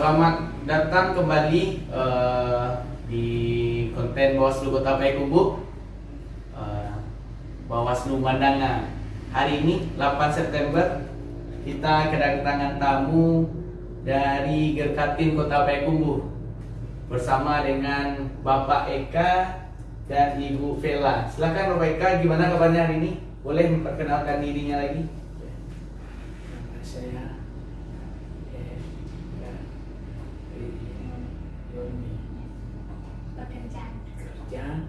Selamat datang kembali di konten Bawaslu Kota Payakumbuh, Bawaslu Mandangan. Hari ini 8 September kita kedatangan tamu dari Gerkatin Kota Payakumbuh bersama dengan Bapak Eka dan Ibu Vela. Silakan Bapak Eka, gimana kabarnya hari ini? Boleh memperkenalkan dirinya lagi? Saya kerja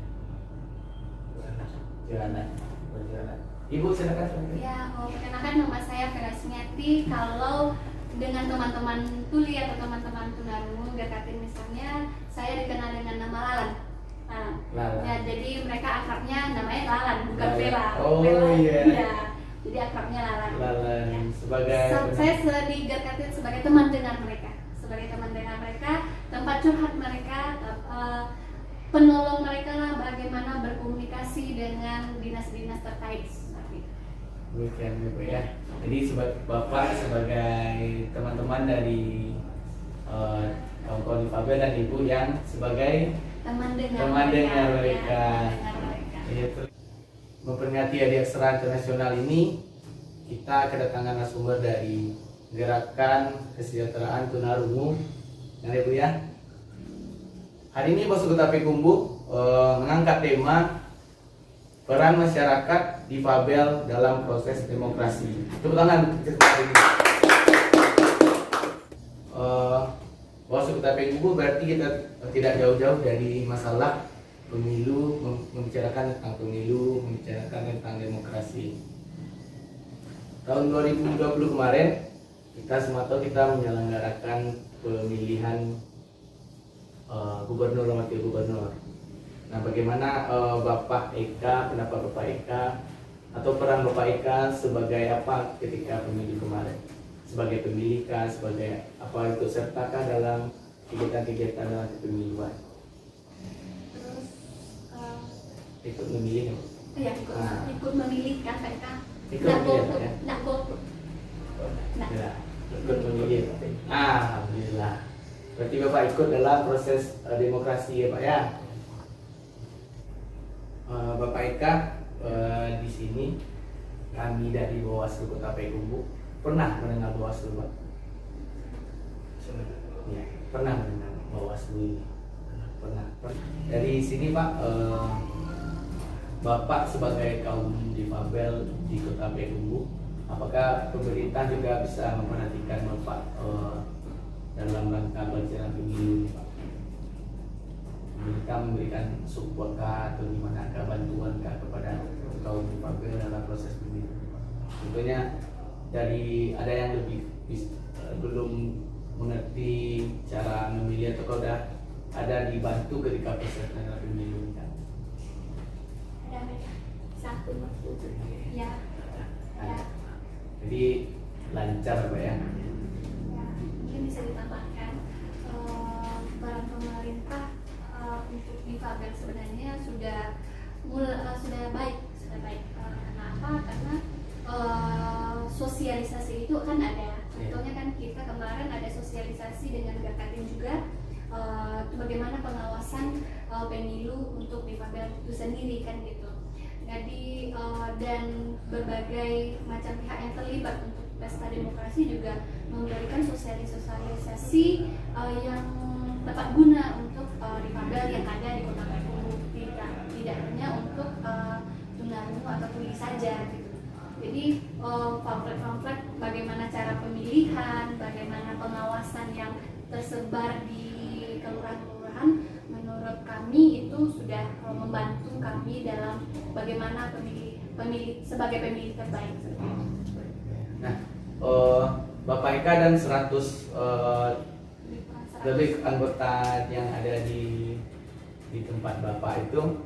berjalan. Ibu silakan. Ya, mau perkenalkan, nama saya Vela Sumiati. Kalau dengan teman-teman tuli atau teman-teman tunarungu Gerkatin misalnya, saya dikenal dengan nama Lalan. Lalan. Ya, jadi mereka akrabnya namanya Lalan, bukan Lalan. Vela. Oh, Vela, iya. ya. Jadi akrabnya Lalan. Lalan Ya. sebagai Saya di Gerkatin sebagai teman dengar mereka, tempat curhat mereka, penolong mereka lah bagaimana berkomunikasi dengan dinas-dinas terkait. Demikian Ibu ya. Jadi Bapak sebagai teman-teman dari kaum-kaum difabel dan Ibu yang sebagai teman dengar mereka. Ya. Yaitu memperingati Hari Aksara Internasional ini, kita kedatangan narasumber dari Gerakan Kesejahteraan Tunarungu, yang Ibu ya. Hari ini Bawaslu Kota Payakumbuh mengangkat tema peran masyarakat difabel dalam proses demokrasi. Tepuk tangan untuk hari ini. Bawaslu Kota Payakumbuh berarti kita tidak jauh-jauh dari masalah pemilu, membicarakan tentang pemilu, membicarakan tentang demokrasi. Tahun 2020 kemarin kita semua tahu kita menyelenggarakan pemilihan gubernur dan wakil gubernur. Nah, bagaimana Bapak Eka, pendapat Bapak Eka atau peran Bapak Eka sebagai apa ketika pemilu kemarin? Sebagai pemilih kah, sebagai apa, ikut sertakah dalam kegiatan-kegiatan dalam kepemiluan? Terus Ikut memilih? ya ikut memilih KPK. Ikut memilih ya? Nak golput. Ya, ikut memilih. Alhamdulillah. Berarti Bapak ikut dalam proses demokrasi ya Pak ya. Bapak Eka, di sini kami dari Bawaslu Kota Payakumbuh pernah mendengar Bawaslu Pak? Ya, pernah mendengar Bawaslu ini. Pernah. Dari sini Pak, Bapak sebagai kaum difabel di Kota Payakumbuh, apakah pemerintah juga bisa memperhatikan Bapak dalam rangka pelaksanaan pemilu, Pak? Pemerintah memberikan support kah atau gimana kah, bantuan kah kepada kaum difabel dalam proses pemilu? Tentunya dari ada yang belum mengerti cara memilih atau udah ada dibantu ketika proses pemilu kan? Ada mereka. Satu. Ya. Ada. Jadi lancar Pak ya. Mungkin bisa ditambahkan peran pemerintah untuk difabel sebenarnya sudah baik. Kenapa? Karena sosialisasi itu kan ada. Contohnya kan kita kemarin ada sosialisasi dengan Gerkatin juga, bagaimana pengawasan pemilu untuk difabel itu sendiri kan gitu. Jadi dan berbagai macam pihak yang terlibat untuk pesta demokrasi juga memberikan sosialisasi yang tepat guna untuk difabel yang ada di Kota Payakumbuh, tidak hanya untuk tunarungu atau tuli saja gitu. Jadi pamflet-pamflet bagaimana cara pemilihan, bagaimana pengawasan yang tersebar di kelurahan-kelurahan, menurut kami itu sudah membantu kami dalam bagaimana sebagai pemilih terbaik. Nah, Bapak Eka dan 100 lebih anggota yang ada di tempat Bapak itu,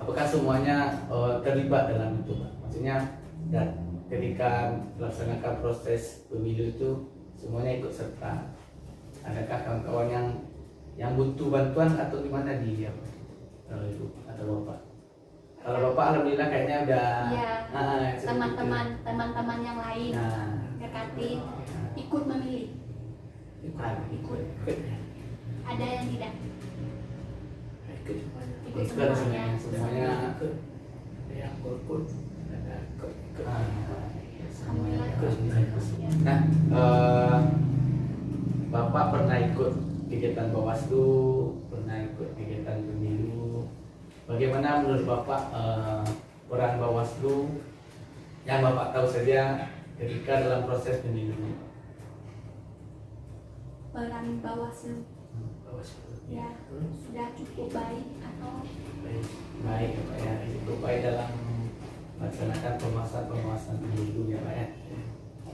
apakah semuanya terlibat dalam itu Pak? Maksudnya ketika melaksanakan proses pemilu itu semuanya ikut serta? Adakah kawan-kawan yang butuh bantuan atau gimana di dia Pak? Kalau Ibu atau Bapak? Kalau Bapak alhamdulillah kayaknya udah teman-teman yang lain Gerkatin ikut memilih. ikut. Ada yang tidak? Ikut semuanya. Ikut Ikut semuanya. semuanya. Ikut. Ada yang golput, ada ikut. Alhamdulillah. Nah, Bapak pernah ikut kegiatan Bawaslu, pernah ikut kegiatan pemilu. Bagaimana menurut Bapak peran Bawaslu yang Bapak tahu saja ketika dalam proses pemilu? Peran Bawaslu ya sudah cukup baik atau Baik Pak ya, cukup baik dalam melaksanakan pengawasan pemilu ya Pak ya.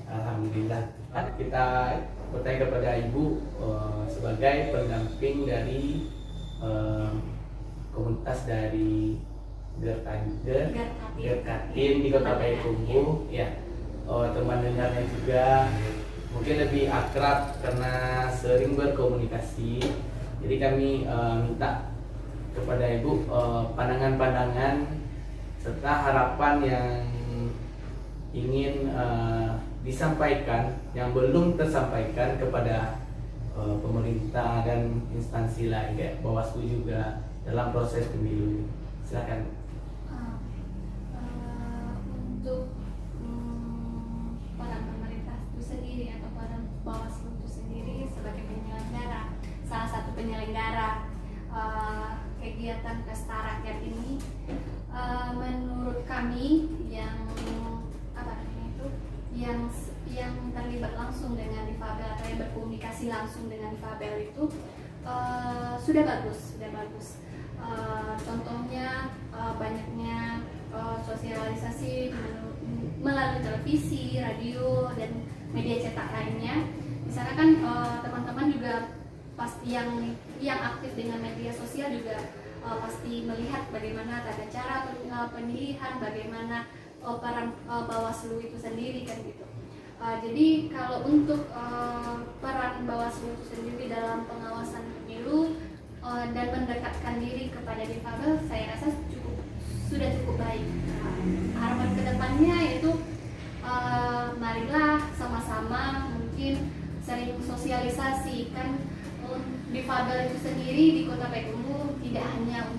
Alhamdulillah. Kita bertanya kepada Ibu sebagai pendamping dari komunitas dari Gerkatin di Kota Payakumbuh ya. Teman dengarnya juga mungkin lebih akrab karena sering berkomunikasi. Jadi kami minta kepada Ibu pandangan-pandangan serta harapan yang ingin disampaikan yang belum tersampaikan kepada pemerintah dan instansi lain kayak Bawaslu juga dalam proses pemilu. Silakan. Untuk peran pemerintah itu sendiri atau peran Bawaslu itu sendiri sebagai penyelenggara, salah satu penyelenggara kegiatan pesta rakyat ini, menurut kami yang yang terlibat langsung dengan difabel atau yang berkomunikasi langsung dengan difabel itu sudah bagus. Contohnya banyaknya sosialisasi melalui televisi, radio, dan media cetak lainnya. Di sana kan teman-teman juga pasti yang aktif dengan media sosial juga pasti melihat bagaimana tata cara pemilihan, bagaimana peran Bawaslu itu sendiri kan gitu. Jadi kalau untuk peran Bawaslu itu sendiri dalam pengawasan pemilu dan mendekatkan diri kepada difabel, saya rasa sudah cukup baik. Harapan kedepannya yaitu marilah sama-sama mungkin sering sosialisasi kan. Difabel itu sendiri di Kota Payakumbuh tidak hanya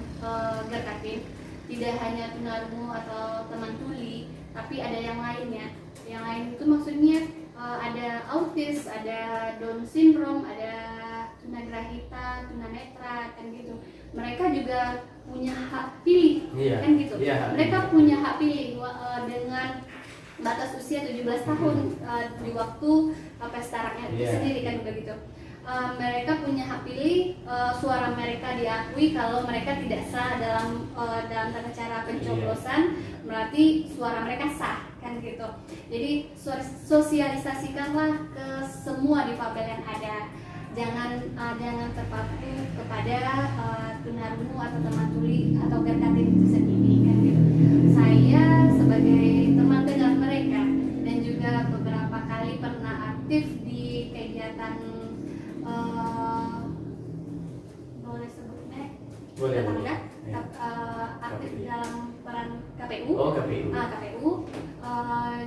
Gerkatin, tidak hanya tunarungu atau teman tuli, tapi ada yang lainnya. Yang lain itu maksudnya ada autis, ada Down syndrome, ada tunagrahita, tunanetra kan gitu. Mereka juga punya hak pilih kan gitu. Mereka punya hak pilih dengan batas usia 17 tahun di waktu pesta rakyat itu sendiri kan begitu. Mereka punya hak pilih, suara mereka diakui kalau mereka tidak sah dalam tata cara pencoblosan, berarti suara mereka sah kan gitu. Jadi sosialisasikanlah ke semua difabel yang ada. Jangan terpaku kepada tunarungu atau teman tuli atau Gerkatin itu sendiri kan gitu. Saya sebagai teman dengar mereka dan juga beberapa kali pernah aktif di kegiatan boleh sebutnya Boleh. aktif dalam peran KPU. KPU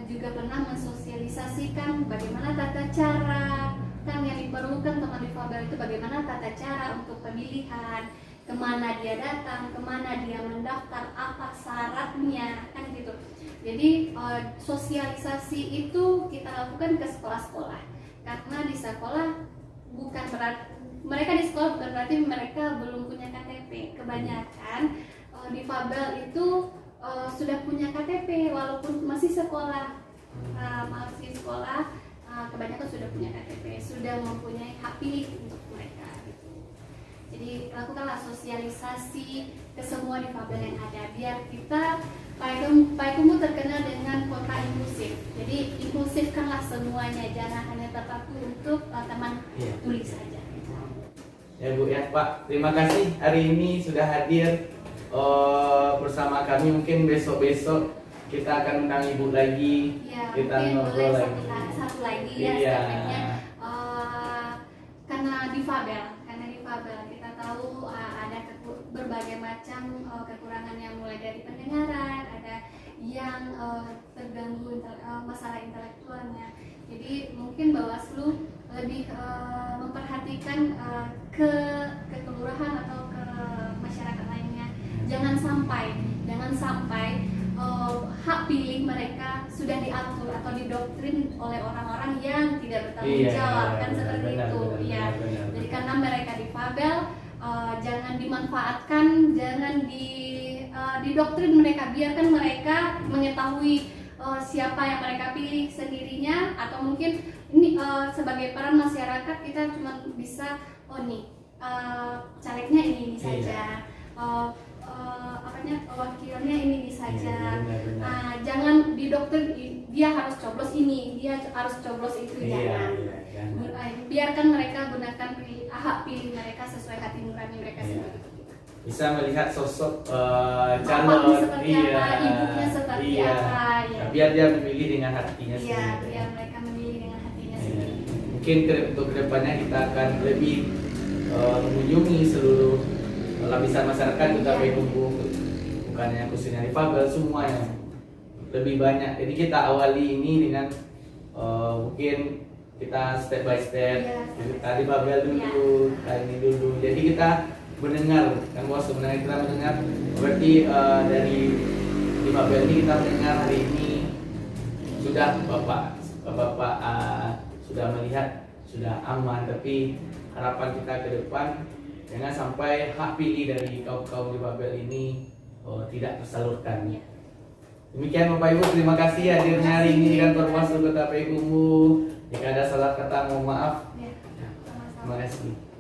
juga pernah mensosialisasikan bagaimana tata cara kan yang diperlukan teman difabel itu, bagaimana tata cara untuk pemilihan, kemana dia datang, kemana dia mendaftar, apa syaratnya kan gitu. Jadi sosialisasi itu kita lakukan ke sekolah-sekolah karena di sekolah bukan berarti mereka di sekolah bukan berarti mereka belum punya KTP. Kebanyakan difabel itu sudah punya KTP walaupun masih sekolah, kebanyakan sudah punya KTP, sudah mempunyai hak pilih untuk mereka gitu. Jadi lakukanlah sosialisasi ke semua difabel yang ada biar kita Payakumbuh terkenal dengan kota inklusif. Jadi inklusifkanlah semuanya, jangan hanya terpaku untuk teman tulis saja. Ya Bu ya Pak, terima kasih hari ini sudah hadir bersama kami. Mungkin besok-besok kita akan undang Ibu lagi, Ya, kita mungkin ngobrol boleh lagi. satu lagi Iya. ya sebenarnya karena difabel kita tahu ada berbagai macam kekurangan yang mulai dari pendengaran, ada yang terganggu masalah intelektualnya. Jadi mungkin Bawaslu lebih memperhatikan ke kelurahan atau ke masyarakat lainnya. Jangan sampai hak pilih mereka sudah diatur atau didoktrin oleh orang-orang yang tidak bertanggung jawab, kan seperti itu ya. Jadi karena mereka difabel, jangan dimanfaatkan, jangan didoktrin mereka, biarkan mereka mengetahui siapa yang mereka pilih sendirinya, atau mungkin ini sebagai peran masyarakat kita cuma bisa calegnya ini saja, wakilnya ini saja. Jangan didoktrin dia harus coblos ini, dia harus coblos itu, jangan. Biarkan mereka gunakan hak pilih mereka sesuai hati nurani mereka sendiri. Bisa melihat sosok Bapaknya calon, seperti apa, ibunya seperti apa, ya. Biar dia memilih dengan hatinya Iya, sendiri. biar mereka memilih dengan hatinya Iya. sendiri. Mungkin untuk kedepannya kita akan lebih mengunjungi seluruh lapisan masyarakat juga PAIKUMBU, bukannya khususnya difabel, semua yang lebih banyak. Jadi kita awali ini dengan mungkin kita step by step. Iya, Tadi difabel dulu, kali ini dulu. Jadi kita mendengar, kan bos, sebenarnya kita mendengar. Berarti dari difabel ini kita mendengar hari ini sudah bapak sudah melihat, sudah aman. Tapi harapan kita ke depan jangan sampai hak pilih dari kaum difabel ini tidak tersalurkan. Ya. Demikian Bapak Ibu, terima kasih hadirnya hari ini di kantor Bawaslu Kota PAIKUMBU. Jika ada salah kata mohon maaf. Ya, Terima kasih.